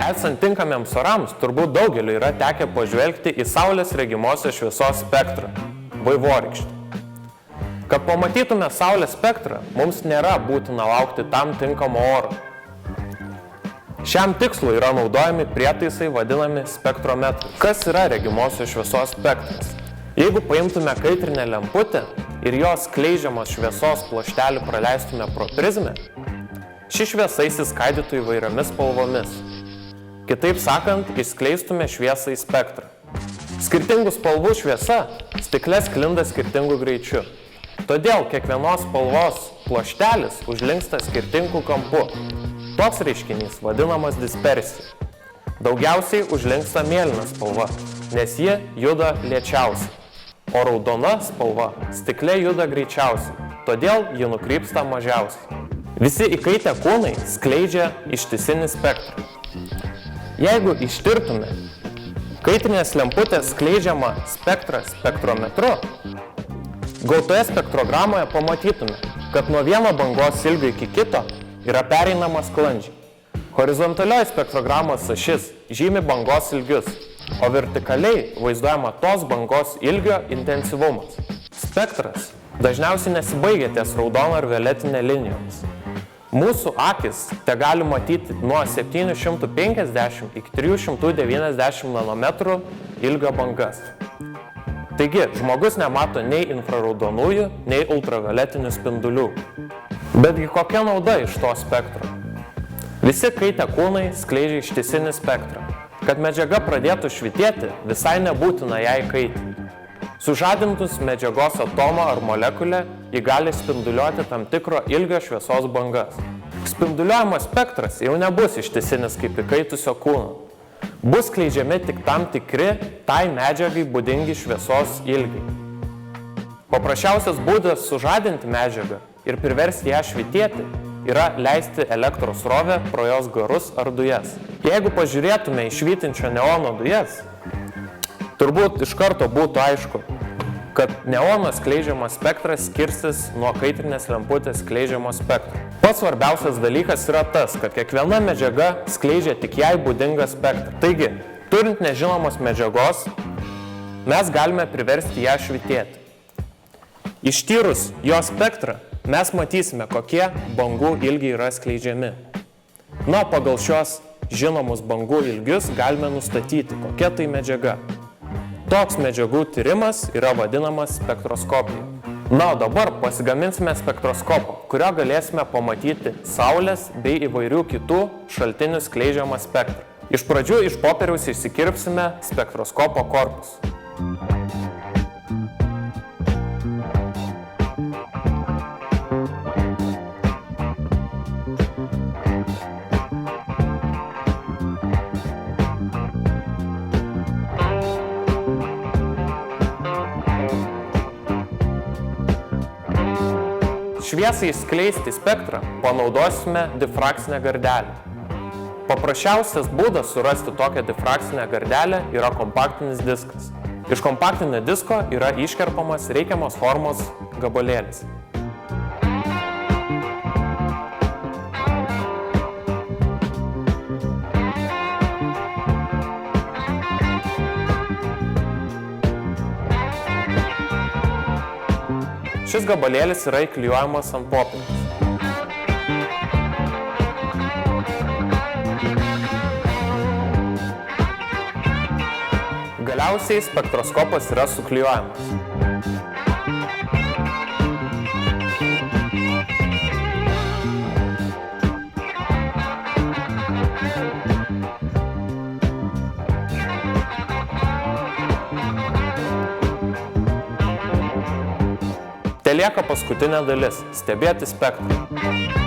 Esant tinkamiems orams, turbūt daugeliu yra tekę pažvelgti į Saulės regimosios šviesos spektrą – vaivorykštę. Kad pamatytume Saulės spektrą, mums nėra būtina laukti tam tinkamo oro. Šiam tikslui yra naudojami prietaisai vadinami spektrometrais. Kas yra regimosios šviesos spektras? Jeigu paimtume kaitrinę lemputę ir jos skleidžiamos šviesos pluoštelį praleistume pro prizmę, ši šviesa išsiskaidytų įvairiomis spalvomis. Kitaip sakant, išskleistume šviesą į spektrą. Skirtingų spalvų šviesa stikle sklinda skirtingų greičių. Todėl kiekvienos spalvos pluoštelis užlinksta skirtingų kampu. Toks reiškinys vadinamas dispersija. Daugiausiai užlinksta mėlyna spalva, nes ji juda lėčiausiai, o raudona spalva stikle juda greičiausiai, todėl ji nukrypsta mažiausiai. Visi įkaitę kūnai skleidžia ištisinį spektrą. Jeigu ištirtume kaitrinės lemputės skleidžiamą spektrą spektrometru, gautoje spektrogramoje pamatytume, kad nuo vieno bangos ilgio iki kito yra pereinama sklandžiai. Horizontalioji spektrogramos ašis žymi bangos ilgius, o vertikaliai vaizduojama tos bangos ilgio intensyvumas. Spektras dažniausiai nesibaigia ties raudono ar violetinė linijomis. Mūsų akis te gali matyti nuo 750 iki 390 nanometrų ilgio bangas. Taigi, žmogus nemato nei infraraudonųjų, nei ultravioletinių spindulių. Betgi kokia nauda iš to spektro? Visi kaitę kūnai skleidžia ištisinį spektrą. Kad medžiaga pradėtų švytėti, visai nebūtina ją įkaitinti. Sužadintus medžiagos atomą ar molekulę, ji gali spinduliuoti tam tikro ilgio šviesos bangas. Spinduliuojamas spektras jau nebus ištisinis kaip įkaitusio kūno. Bus skleidžiami tik tam tikri tai medžiagai būdingi šviesos ilgiai. Paprasčiausias būdas sužadinti medžiagą ir priversti ją švytėti yra leisti elektros srovę pro jos garus ar dujas. Jeigu pažiūrėtume į švytinčio neono dujas, turbūt iš karto būtų aišku, kad neono skleidžiamas spektras skirsis nuo kaitrinės lemputės skleidžiamo spektro. Pats svarbiausias dalykas yra tas, kad kiekviena medžiaga skleidžia tik jai būdingą spektrą. Taigi, turint nežinomos medžiagos, mes galime priversti ją švytėti. Ištyrus jo spektrą, mes matysime, kokie bangų ilgiai yra skleidžiami. Na, pagal šios žinomus bangų ilgius galime nustatyti, kokia tai medžiaga. Toks medžiagų tyrimas yra vadinamas spektroskopija. Na, o dabar pasigaminsime spektroskopą, kurio galėsime pamatyti Saulės bei įvairių kitų šaltinių skleidžiamą spektrą. Iš pradžių iš popieriaus išsikirpsime spektroskopo korpusą. Šviesai išskleisti spektrą panaudosime difrakcinę gardelę. Paprasčiausias būdas surasti tokią difrakcinę gardelę yra kompaktinis diskas. Iš kompaktinio disko yra iškerpamas reikiamos formos gabalėlis. Šis gabalėlis yra įklijuojamas ant popieriaus. Galiausiai spektroskopas yra suklijuojamas. Lieka paskutinė dalis – stebėti spektrą.